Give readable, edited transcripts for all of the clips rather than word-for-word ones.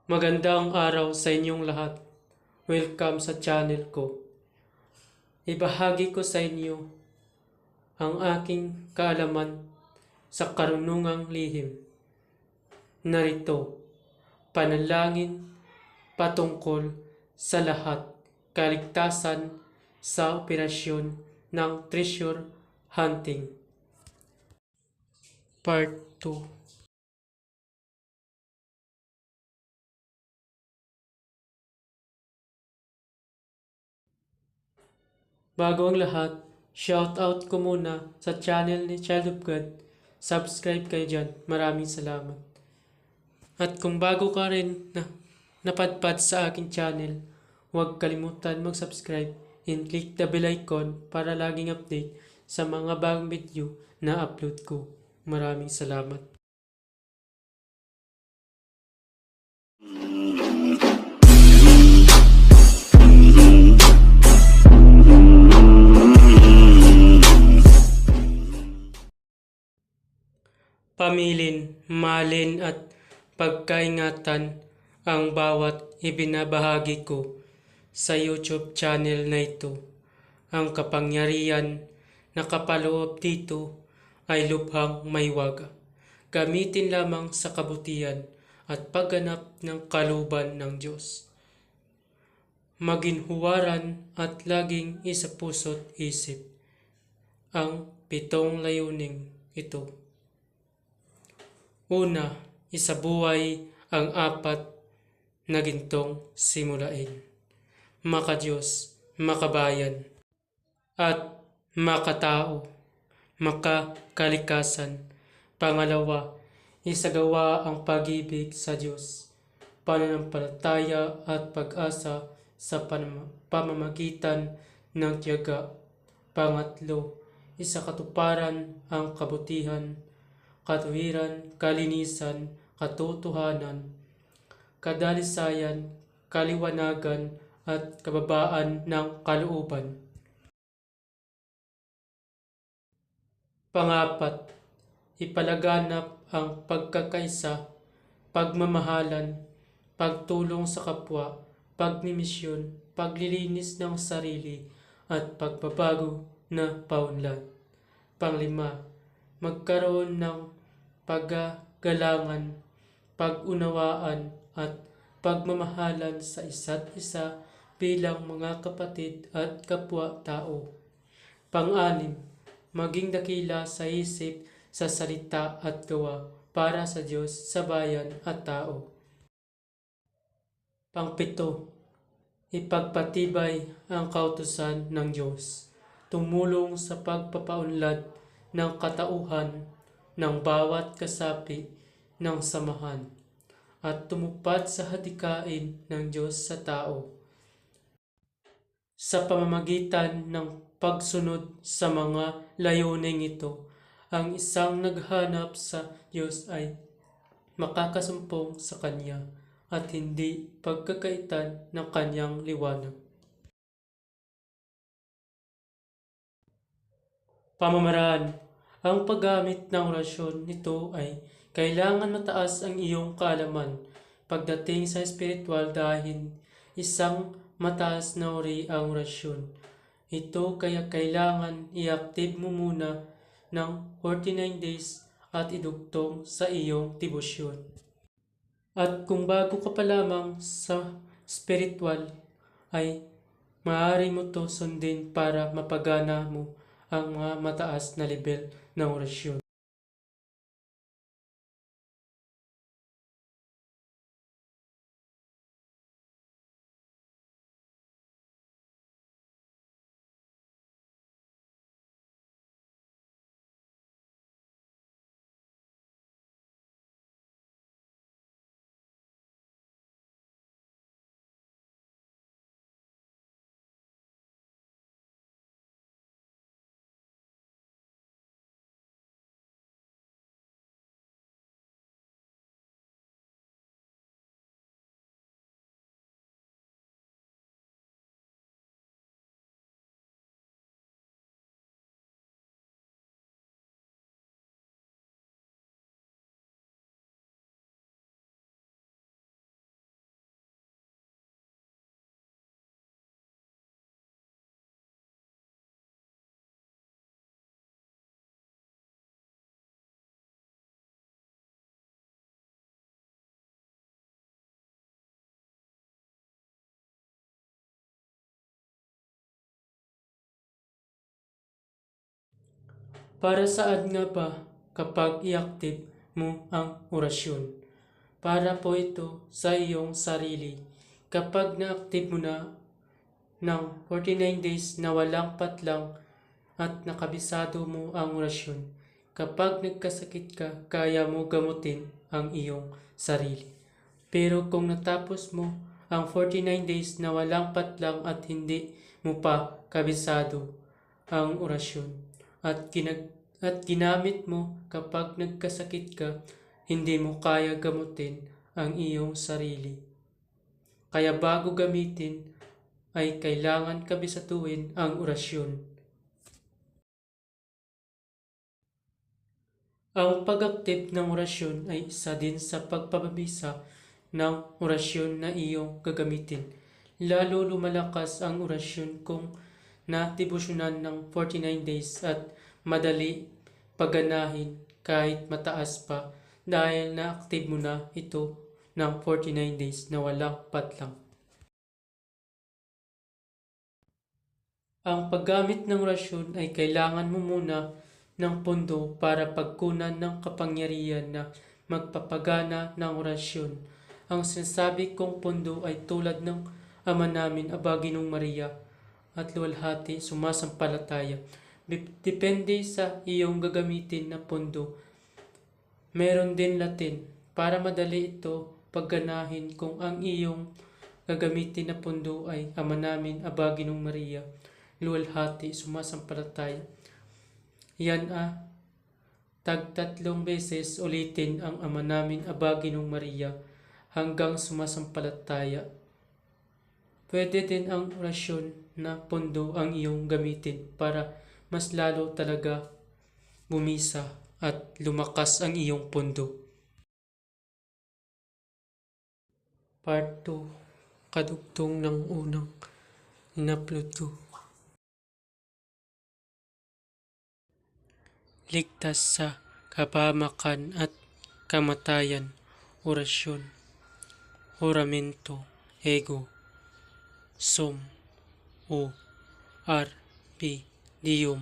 Magandang araw sa inyong lahat. Welcome sa channel ko. Ibahagi ko sa inyo ang aking kaalaman sa karunungang lihim. Narito, panalangin patungkol sa lahat, kaligtasan sa operasyon ng treasure hunting. Part 2. Bago ang lahat, shoutout ko muna sa channel ni Child of God. Subscribe kayo dyan. Maraming salamat. At kung bago ka rin na napadpad sa aking channel, huwag kalimutan mag-subscribe and click the bell icon para laging update sa mga bagong video na upload ko. Maraming salamat. Pamilin, mahalin at pagkaingatan ang bawat ibinabahagi ko sa YouTube channel na ito. Ang kapangyarihan na kapaloob dito ay lubhang may waga. Gamitin lamang sa kabutihan at pagganap ng kalooban ng Diyos. Maginhuwaran at laging isa puso't isip ang 7 layuning ito. Una, isabuhay ang 4 na gintong simulain. Makadiyos, makabayan, at makatao, makakalikasan. Pangalawa, isagawa ang pag-ibig sa Diyos, pananampalataya at pag-asa sa pamamagitan ng tiyaga. Pangatlo, isakatuparan ang kabutihan, katuwiran, kalinisan, katotohanan, kadalisayan, kaliwanagan, at kababaan ng kalooban. Pangapat, ipalaganap ang pagkakaisa, pagmamahalan, pagtulong sa kapwa, pagmimisyon, paglilinis ng sarili, at pagbabago na paunlad. Panglima, magkaroon ng paggalangan, pag-unawaan at pagmamahalan sa isa't isa bilang mga kapatid at kapwa-tao. Pang-anim, maging dakila sa isip, sa salita at gawa para sa Diyos, sa bayan at tao. Pang-7, ipagpatibay ang kautusan ng Diyos, tumulong sa pagpapaunlad ng katauhan ng bawat kasapi ng samahan, at tumupad sa hadikain ng Diyos sa tao. Sa pamamagitan ng pagsunod sa mga layuning ito, ang isang naghanap sa Diyos ay makakasumpong sa Kanya at hindi pagkakaitan ng Kanyang liwanag. Pamamaraan. Ang paggamit ng orasyon nito ay kailangan mataas ang iyong kaalaman pagdating sa espiritual dahil isang mataas na uri ang orasyon. Ito kaya kailangan i-active mo muna ng 49 days at idugtong sa iyong debosyon. At kung bago ka pa lamang sa spiritual, ay maaari mo to sundin para mapagana mo ang mga mataas na level ng orasyon. Para saan nga ba kapag i-active mo ang orasyon? Para po ito sa iyong sarili. Kapag na-active mo na ng 49 days na walang patlang at nakabisado mo ang orasyon, kapag nagkasakit ka, kaya mo gamutin ang iyong sarili. Pero kung natapos mo ang 49 days na walang patlang at hindi mo pa kabisado ang orasyon at ginamit mo kapag nagkasakit ka, hindi mo kaya gamutin ang iyong sarili. Kaya bago gamitin ay kailangan kabisatuhin ang orasyon. Ang pag-active ng orasyon ay isa din sa pagpapabisa ng orasyon na iyong gagamitin. Lalo lumalakas ang orasyon kung natibusyonan ng 49 days at madali paganahin kahit mataas pa dahil na-active mo na ito ng 49 days na walang patlang. Ang paggamit ng orasyon ay kailangan mo muna ng pondo para pagkunan ng kapangyarihan na magpapagana ng orasyon. Ang sinasabi kong pondo ay tulad ng Ama namin, Aba Ginong Maria at luwalhati sumasampalataya. Depende sa iyong gagamitin na pondo. Meron din Latin para madali ito pagganahin kung ang iyong gagamitin na pondo ay Ama namin, Aba Ginong Maria, luwalhati sumasampalataya. Yan tag-3 beses ulitin ang Ama namin, Aba Ginong Maria hanggang sumasampalataya. Pwede din ang orasyon na pondo ang iyong gamitin para mas lalo talaga bumisa at lumakas ang iyong pondo. Part 2, kadugtong ng unang in-upload ko. Ligtas sa kapahamakan at kamatayan, orasyon, oramento, ego, sum, o, ar, pi, dium,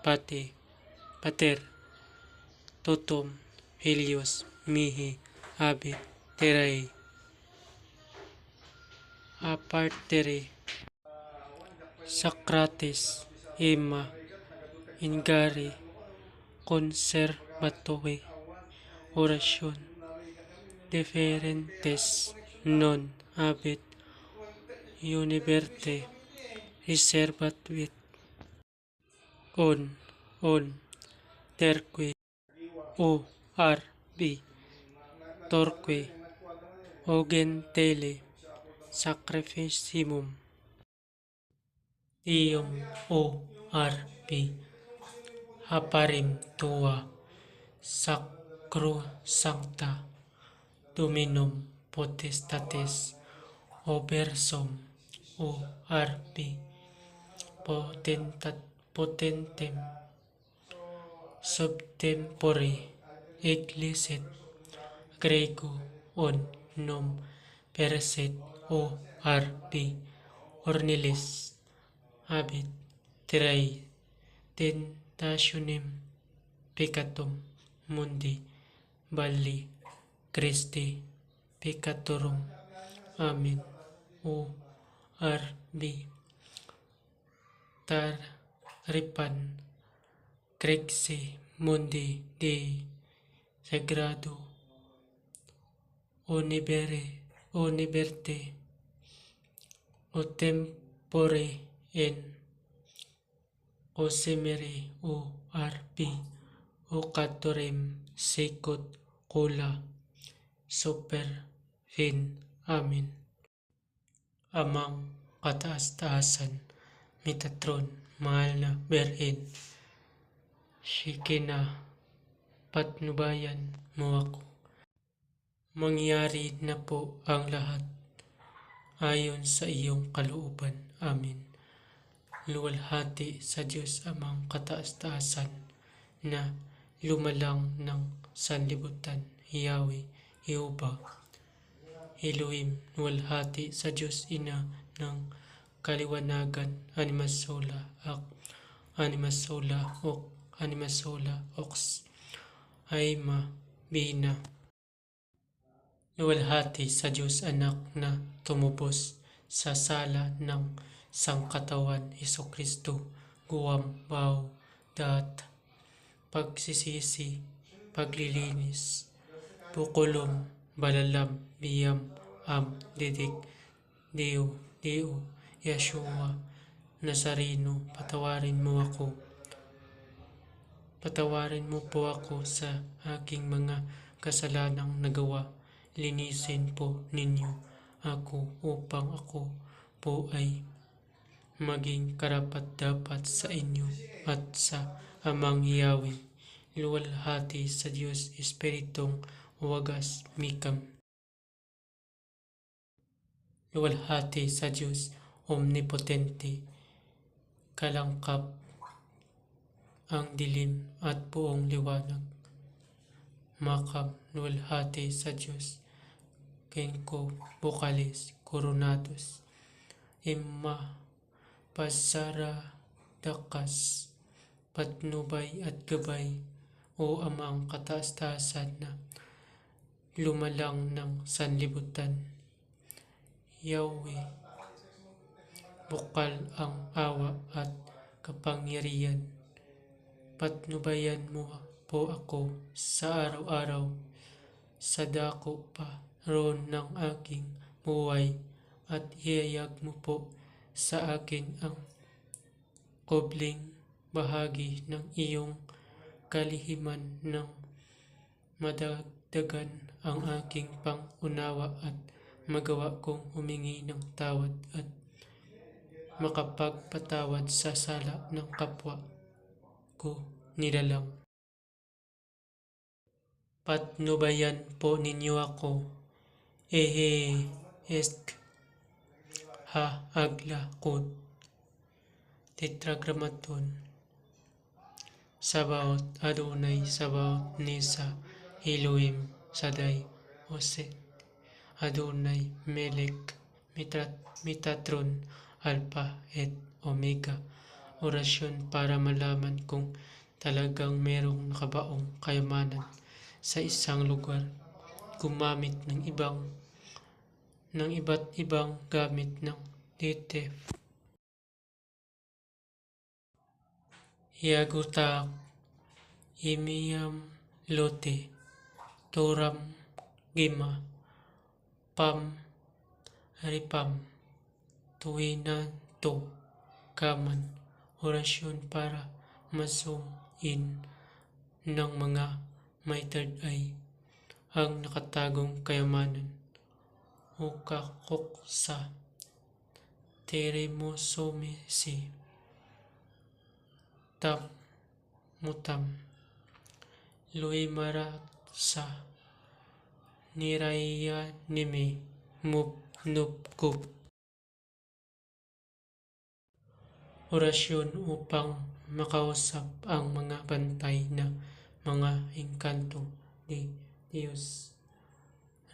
pate, pater, totum, filius, mihi, habet, terrae, apartere, Socrates, Emma, ingare, conservatore, orasyon, deferentes, non habet, univerte, reservatuit, on, terque, o, ar, bi, torque, ogentele, sacrificimum, ium, o, ar, bi, haparim tua, sacrosancta, dominum potestates, obersum, o arbi, potentem, subtempore, ecclesit, grego, on, nom, perset, o arbi, ornilis, habet, terrae, tentationem, peccatum, mundi, balli, Christi, peccatorum, amen, o arbi, taripan, crexi, mundi, de, sagrado, oniberte, o tempore, en, o semere, o arbi, o catorem, secot, cola, super, fin, amen. Amang kataas-taasan, Metatron, mahal na Berin, Shekina, patnubayan mo ako. Mangyari na po ang lahat ayon sa iyong kalooban. Amen. Luwalhati sa Diyos Amang kataas-taasan na lumalang ng sanlibutan, Yahweh, Jehova, Elohim, luwalhati sa Diyos Ina ng kaliwanagan, Animasola, o animasula, ox, Aima, Bina. Luwalhati sa Diyos Anak na tumubos sa sala ng sangkatawan Hesukristo, guwam, baw, dat, pagsisisi, paglilinis, pukulom, balalam, biyam, didik, Dio, Yeshua, Nazareno, patawarin mo po ako sa aking mga kasalanang nagawa. Linisin po ninyo ako upang ako po ay maging karapat-dapat sa inyo at sa Amang Yahweh. Luwalhati sa Diyos Espiritong wagas mikam. Luwalhati sa Diyos Omnipotente, kalangkap ang dilim at buong liwanag. Makam. Luwalhati sa Diyos Kenko Bukalis Coronados, Imma Pasara Dakas, patnubay at gabay, o Amang kataas-taasan na lumalang ng sanlibutan. Yahweh, bukal ang awa at kapangyarihan. Patnubayan mo po ako sa araw-araw, sa dako pa roon ng aking buhay, at ihayag mo po sa akin ang kubling bahagi ng iyong kalihiman ng madagdagan ang aking pang-unawa at magawa kong humingi ng tawad at makapagpatawad sa sala ng kapwa ko nilalang. Patnubayan po ninyo ako, esk ha agla kod, tetragrammaton, Sabaoth, Adonai Sabaoth, Nisa, Elohim, Shaddai, Oset, Adonai, Melech, Metatron, Alpha et Omega. Orasyon para malaman kung talagang merong nakabaong kayamanan sa isang lugar. Gumamit ng iba't ibang gamit ng dative. Yagutak, Imiyam, Lote, Toram, Gima, Pam, Ripam, Tuwinan, To, Kaman. Orasyon para ma-zoom in ng mga may third eye ang nakatagong kayamanan. Ukakoksa, Teremosomesi, Tam, Mutam, Luimaratsa, Nirayanime, Nupkup. Orasyon upang makausap ang mga bantay na mga engkanto ni Diyos.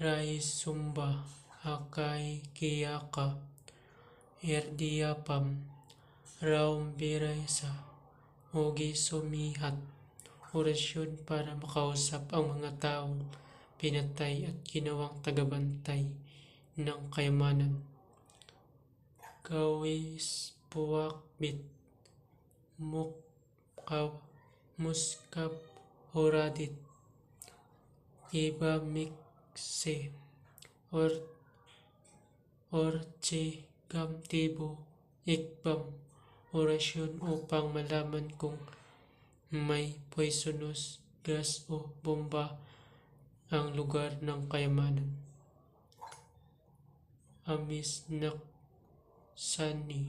Raisumba, Akai Kiyaka, Erdiapam, Raumbiresa, Ogi Sumihat. Orasyon para makausap ang mga taong pinatay at ginawang tagabantay ng kayamanan. Gawis Puwakbit, Muskab Horadit, Iba Mikse, Orche Gamtibo, Ikbam. Orasyon upang malaman kung may poisonous gas o bomba ang lugar ng kayamanan. Amis Naksani,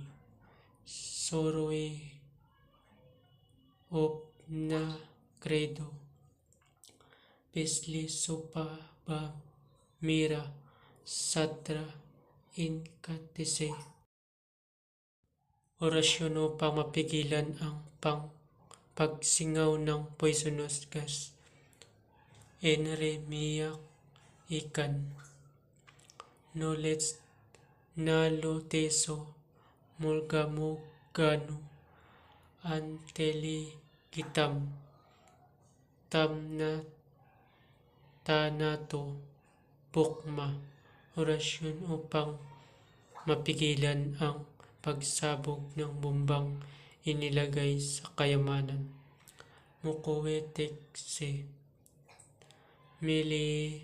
Soroe Opna Credo, Pisli Supaba Mira, Sadra Inkatise. Orasyon upang mapigilan ang pagsingaw ng poisonous gas. Enremiak Ikan, Knowledge Naloteso, Mulgamugano, Anteli kitam tam na tanato bukma orasyon upang mapigilan ang pagsabog ng bombang inilagay sa kayamanan. Mukowetek se mili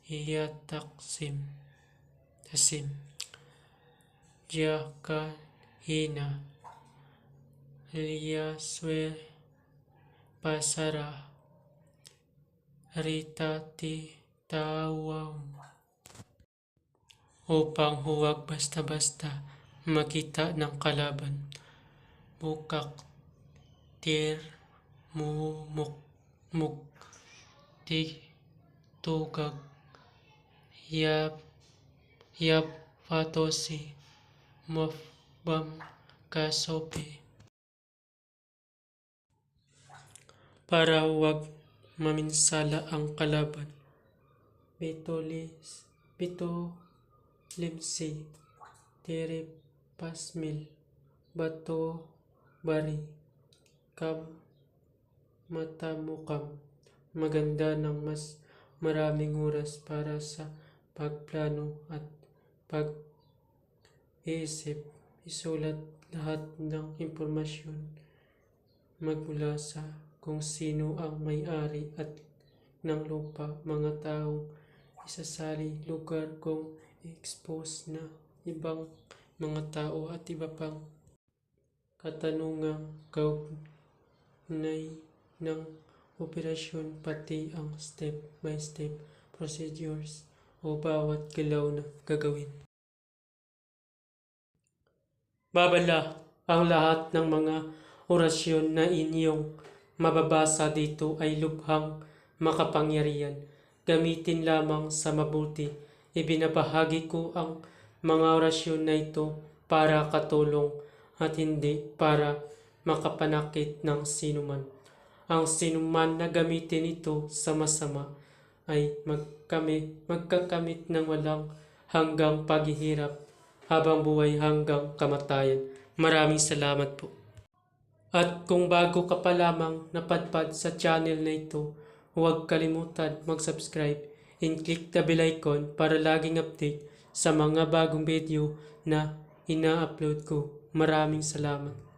hiyataksim tasim jaka hina liyaswe pasara ritati tawam upang huwag basta-basta makita ng kalaban. Bukak tir mumuk muk ti tugag yap yap fatosi mafbam kasope para huwag maminsala ang kalaban. Pito limsi tere pasmil bato bari kam matamukam maganda ng mas maraming oras para sa pagplano at pag-iisip. Isulat lahat ng impormasyon magmula sa kung sino ang may-ari at ng lupa, mga taong isasali, lugar kung expose na ibang mga tao at iba pang katanungang kaugnay ng operasyon, pati ang step-by-step procedures o bawat galaw na gagawin. Babala ang lahat ng mga orasyon na inyong mababasa dito ay lubhang makapangyarihan. Gamitin lamang sa mabuti. Ibinabahagi ko ang mga orasyon na ito para katulong at hindi para makapanakit ng sinuman. Ang sinuman na gamitin ito sa masama ay magkakamit ng walang hanggang paghihirap habang buhay hanggang kamatayan. Maraming salamat po. At kung bago ka pa lamang napadpad sa channel na ito, huwag kalimutan mag-subscribe and click the bell icon para laging update sa mga bagong video na ina-upload ko. Maraming salamat.